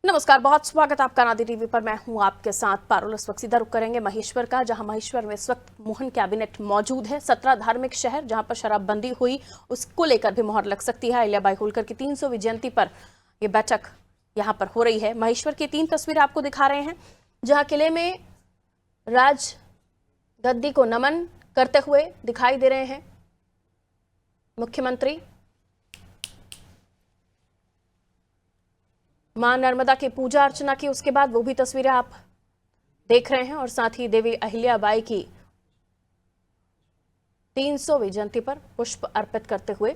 नमस्कार, बहुत स्वागत आपका नादी टीवी पर। मैं हूं आपके साथ पारुल। इस वक्त सीधा रुख करेंगे महेश्वर का, जहां महेश्वर में इस वक्त मोहन कैबिनेट मौजूद है। 17 धार्मिक शहर जहां पर शराबबंदी हुई उसको लेकर भी मोहर लग सकती है। अहिल्याबाई होलकर की 300वीं जयंती पर यह बैठक यहां पर हो रही है। महेश्वर की 3 तस्वीरें आपको दिखा रहे हैं, जहां किले में राज गद्दी को नमन करते हुए दिखाई दे रहे हैं मुख्यमंत्री। मां नर्मदा की पूजा अर्चना की, उसके बाद वो भी तस्वीरें आप देख रहे हैं, और साथ ही देवी अहिल्याबाई की 300वीं जयंती पर पुष्प अर्पित करते हुए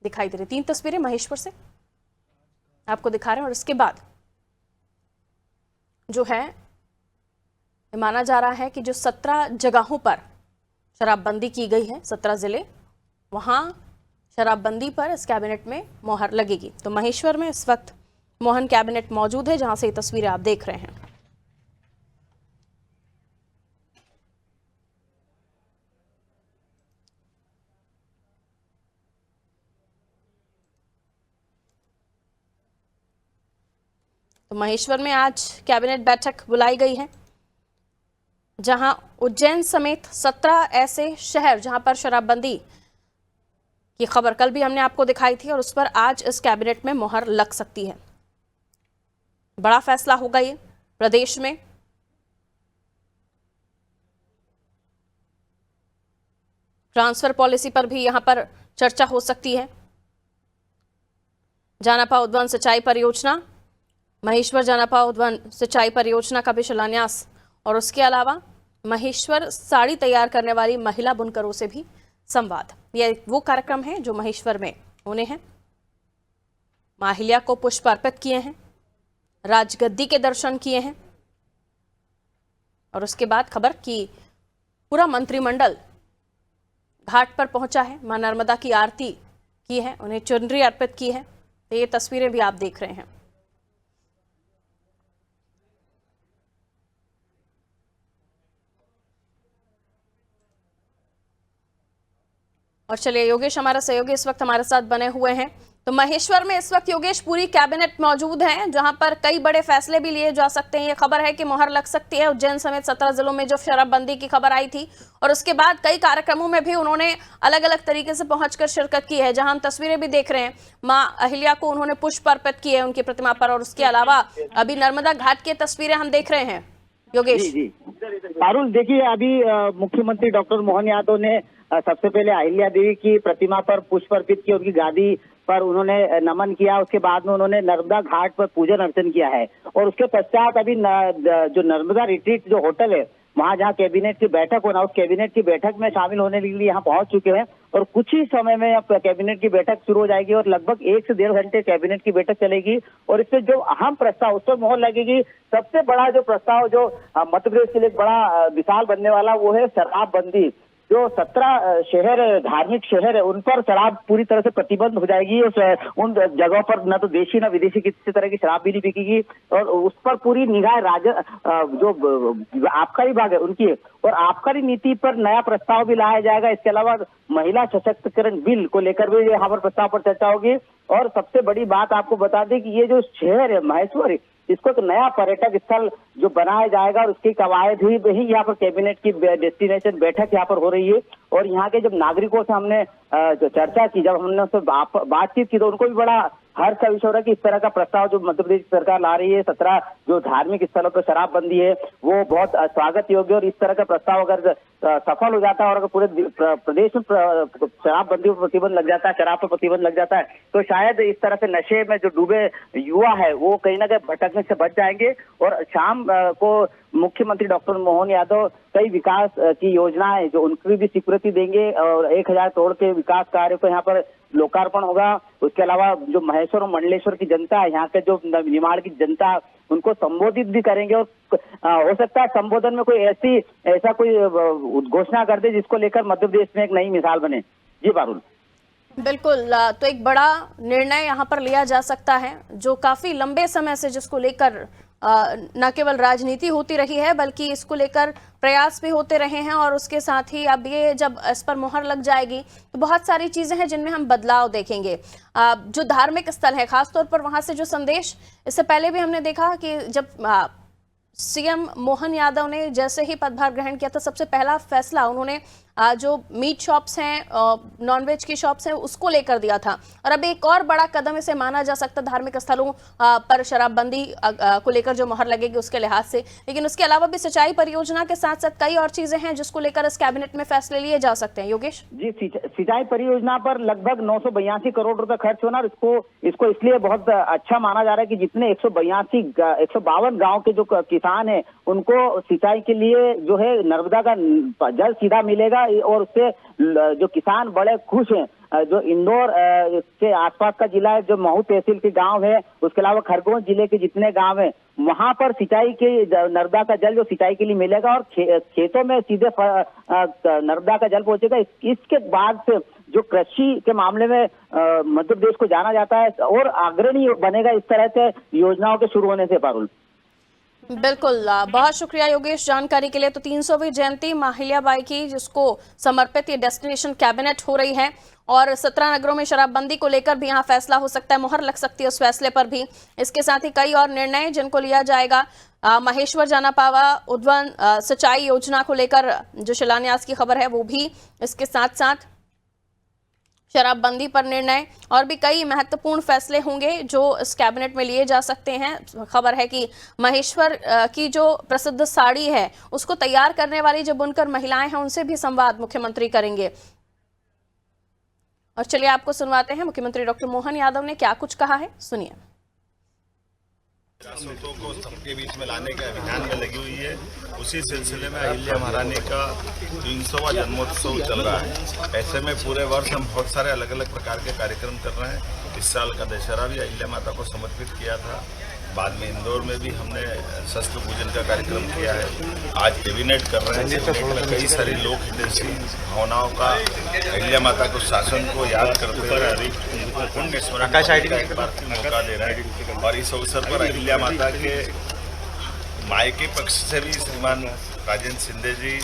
दिखाई दे रही। 3 तस्वीरें महेश्वर से आपको दिखा रहे हैं। और इसके बाद जो है माना जा रहा है कि जो 17 जगहों पर शराबबंदी की गई है, 17 जिले, वहां शराबबंदी पर इस कैबिनेट में मोहर लगेगी। तो महेश्वर में इस वक्त मोहन कैबिनेट मौजूद है, जहां से ये तस्वीरें आप देख रहे हैं। तो महेश्वर में आज कैबिनेट बैठक बुलाई गई है, जहां उज्जैन समेत 17 ऐसे शहर जहां पर शराबबंदी की खबर कल भी हमने आपको दिखाई थी, और उस पर आज इस कैबिनेट में मोहर लग सकती है। बड़ा फैसला होगा ये प्रदेश में। ट्रांसफर पॉलिसी पर भी यहां पर चर्चा हो सकती है। जानापा उद्वन सिंचाई परियोजना, महेश्वर जानापा उद्वन सिंचाई परियोजना का भी शिलान्यास, और उसके अलावा महेश्वर साड़ी तैयार करने वाली महिला बुनकरों से भी संवाद। यह वो कार्यक्रम है जो महेश्वर में होने हैं। मां अहिल्या को पुष्प अर्पित किए हैं, राजगद्दी के दर्शन किए हैं, और उसके बाद खबर कि पूरा मंत्रिमंडल घाट पर पहुंचा है। मां नर्मदा की आरती की है, उन्हें चुनरी अर्पित की है। तो ये तस्वीरें भी आप देख रहे हैं। और चलिए, योगेश हमारा सहयोगी इस वक्त हमारे साथ बने हुए हैं। तो महेश्वर में इस वक्त योगेश पूरी कैबिनेट मौजूद है, जहां पर कई बड़े फैसले भी लिए जा सकते हैं। ये खबर है कि मोहर लग सकती है उज्जैन समेत 17 जिलों में जो शराबबंदी की खबर आई थी, और उसके बाद कई कार्यक्रमों में भी उन्होंने अलग अलग तरीके से पहुंचकर शिरकत की है, जहां हम तस्वीरें भी देख रहे हैं। मां अहिल्या को उन्होंने पुष्प अर्पित किए उनकी प्रतिमा पर, और उसके अलावा अभी नर्मदा घाट की तस्वीरें हम देख रहे हैं। योगेश जी पारुल, देखिए अभी मुख्यमंत्री डॉक्टर मोहन यादव ने सबसे पहले अहिल्या देवी की प्रतिमा पर पुष्प अर्पित किए, उनकी गादी पर उन्होंने नमन किया। उसके बाद में उन्होंने नर्मदा घाट पर पूजन अर्चन किया है, और उसके पश्चात अभी जो नर्मदा रिट्रीट जो होटल है, वहां जहाँ कैबिनेट की बैठक होना, उस कैबिनेट की बैठक में शामिल होने के लिए यहाँ पहुंच चुके हैं। और कुछ ही समय में अब कैबिनेट की बैठक शुरू हो जाएगी, और लगभग 1 से 1.5 घंटे कैबिनेट की बैठक चलेगी। और इससे जो अहम प्रस्ताव उस पर मोहर लगेगी। सबसे बड़ा जो प्रस्ताव जो मध्य प्रदेश के लिए बड़ा विशाल बनने वाला, वो है शराबबंदी। जो 17 शहर धार्मिक शहर है, उन पर शराब पूरी तरह से प्रतिबंध हो जाएगी। उन जगहों पर न तो देशी न विदेशी किसी तरह की शराब भी नहीं बिकेगी, और उस पर पूरी निगाह जो आबकारी विभाग है उनकी, और आबकारी नीति पर नया प्रस्ताव भी लाया जाएगा। इसके अलावा महिला सशक्तिकरण बिल को लेकर भी यहाँ पर प्रस्ताव पर चर्चा होगी। और सबसे बड़ी बात आपको बता दें कि ये जो शहर है महेश्वर, इसको एक नया पर्यटक स्थल जो बनाया जाएगा, और उसकी कवायद ही यहाँ पर कैबिनेट की डेस्टिनेशन बैठक यहाँ पर हो रही है। और यहाँ के जब नागरिकों से हमने जो चर्चा की, जब हमने उससे बातचीत की, तो उनको भी बड़ा हर्ष का विषय हो रहा है कि इस तरह का प्रस्ताव जो मध्य प्रदेश सरकार ला रही है, 17 जो धार्मिक स्थलों पर शराबबंदी है, वो बहुत स्वागत योग्य। और इस तरह का प्रस्ताव अगर सफल हो जाता है, और अगर पूरे प्रदेश में शराबबंदी पर प्रतिबंध लग जाता है, शराब पर प्रतिबंध लग जाता है, तो शायद इस तरह से नशे में जो डूबे युवा है वो कहीं ना कहीं भटकने से बच जाएंगे। और शाम को मुख्यमंत्री डॉक्टर मोहन यादव कई विकास की योजनाएं जो उनकी भी स्वीकृति देंगे, और 1000 करोड़ के विकास कार्य को यहाँ पर लोकार्पण होगा। उसके अलावा जो महेश्वर और मंडलेश्वर की जनता है, यहाँ के जो निमाड़ की जनता, उनको संबोधित भी करेंगे। और हो सकता है संबोधन में कोई ऐसा कोई घोषणा कर दे जिसको लेकर मध्य प्रदेश में एक नई मिसाल बने। जी पारुल। बिल्कुल, तो एक बड़ा निर्णय यहाँ पर लिया जा सकता है, जो काफी लंबे समय से जिसको लेकर न केवल राजनीति होती रही है बल्कि इसको लेकर प्रयास भी होते रहे हैं, और उसके साथ ही अब ये जब इस पर मुहर लग जाएगी तो बहुत सारी चीजें हैं जिनमें हम बदलाव देखेंगे। जो धार्मिक स्थल है खासतौर पर वहां से जो संदेश, इससे पहले भी हमने देखा कि जब सीएम मोहन यादव ने जैसे ही पदभार ग्रहण किया था सबसे पहला फैसला उन्होंने जो मीट शॉप्स हैं, नॉनवेज की शॉप्स हैं, उसको लेकर दिया था। और अब एक और बड़ा कदम इसे माना जा सकता धार्मिक स्थलों पर शराबबंदी को लेकर जो मोहर लगेगी उसके लिहाज से। लेकिन उसके अलावा भी सिंचाई परियोजना के साथ साथ कई और चीजें हैं जिसको लेकर इस कैबिनेट में फैसले लिए जा सकते हैं। योगेश जी, सिंचाई परियोजना पर लगभग 982 करोड़ रुपए खर्च होना, और इसको इसलिए बहुत अच्छा माना जा रहा है कि जितने 152 गांव के जो किसान हैं उनको सिंचाई के लिए जो है नर्मदा का जल सीधा मिलेगा, और उससे जो किसान बड़े खुश हैं। जो इंदौर के आसपास का जिला है, जो महू तहसील के गांव है, उसके अलावा खरगोन जिले के जितने गांव हैं वहां पर सिंचाई के नर्मदा का जल जो सिंचाई के लिए मिलेगा और खेतों में सीधे नर्मदा का जल पहुंचेगा। इसके बाद से जो कृषि के मामले में मध्य प्रदेश को जाना जाता है और अग्रणी बनेगा इस तरह से योजनाओं के शुरू होने से। पारुल, बिल्कुल, बहुत शुक्रिया योगेश जानकारी के लिए। तो 300वीं जयंती अहिल्याबाई की जिसको समर्पित ये डेस्टिनेशन कैबिनेट हो रही है, और 17 नगरों में शराबबंदी को लेकर भी यहाँ फैसला हो सकता है, मुहर लग सकती है उस फैसले पर भी। इसके साथ ही कई और निर्णय जिनको लिया जाएगा। महेश्वर जानापावा उद्वन सिंचाई योजना को लेकर जो शिलान्यास की खबर है वो भी, इसके साथ साथ शराबबंदी पर निर्णय और भी कई महत्वपूर्ण फैसले होंगे जो इस कैबिनेट में लिए जा सकते हैं। खबर है कि महेश्वर की जो प्रसिद्ध साड़ी है उसको तैयार करने वाली जो बुनकर महिलाएं हैं उनसे भी संवाद मुख्यमंत्री करेंगे। और चलिए आपको सुनवाते हैं मुख्यमंत्री डॉक्टर मोहन यादव ने क्या कुछ कहा है, सुनिए। विरासतों को सबके बीच में लाने के अभियान में लगी हुई है। उसी सिलसिले में अहिल्या महारानी का 300वां जन्मोत्सव चल रहा है। ऐसे में पूरे वर्ष हम बहुत सारे अलग अलग प्रकार के कार्यक्रम कर रहे हैं। इस साल का दशहरा भी अहिल्या माता को समर्पित किया था। बाद में इंदौर में भी हमने शस्त्र पूजन का कार्यक्रम किया है। आज कैबिनेट कर रहे हैं। कैबिनेट में कई सारी लोक हितैषी भावनाओं का अहिल्या माता को शासन को याद करते हुए पुण्य स्मरण का एक बार फिर मौका दे रहा है। और इस अवसर पर अहिल्या माता के मायके पक्ष से भी श्रीमान राजेंद्र शिंदे जी,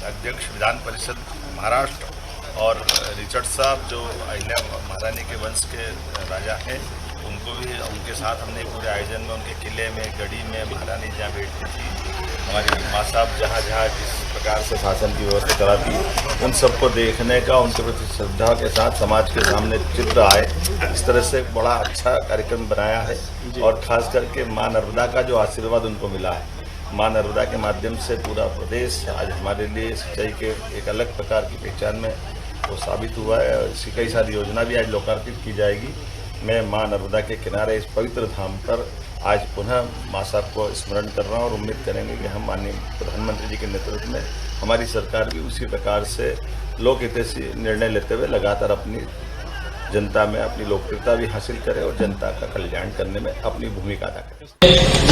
अध्यक्ष विधान परिषद महाराष्ट्र, और रिचर्ड साहब जो अहिल्या महारानी के वंश के राजा हैं, उनको भी उनके साथ हमने पूरे आयोजन में उनके किले में, गढ़ी में महारानी जहाँ बैठती थी, हमारी माँ साहब जहाँ जहाँ जिस प्रकार से शासन की व्यवस्था कराती, उन सबको देखने का, उनके प्रति श्रद्धा के साथ समाज के सामने चित्र आए, इस तरह से एक बड़ा अच्छा कार्यक्रम बनाया है। और खास करके माँ नर्मदा का जो आशीर्वाद उनको मिला है, माँ नर्मदा के माध्यम से पूरा प्रदेश आज हमारे लिए सिंचाई के एक अलग प्रकार की पहचान में वो साबित हुआ है। और इसकी कई सारी योजना भी आज लोकार्पित की जाएगी। मैं माँ नर्मदा के किनारे इस पवित्र धाम पर आज पुनः माँ साहब को स्मरण कर रहा हूँ और उम्मीद करेंगे कि हम माननीय प्रधानमंत्री जी के नेतृत्व में हमारी सरकार भी उसी प्रकार से लोक हितैषी निर्णय लेते हुए लगातार अपनी जनता में अपनी लोकप्रियता भी हासिल करे और जनता का कल्याण करने में अपनी भूमिका अदा करे।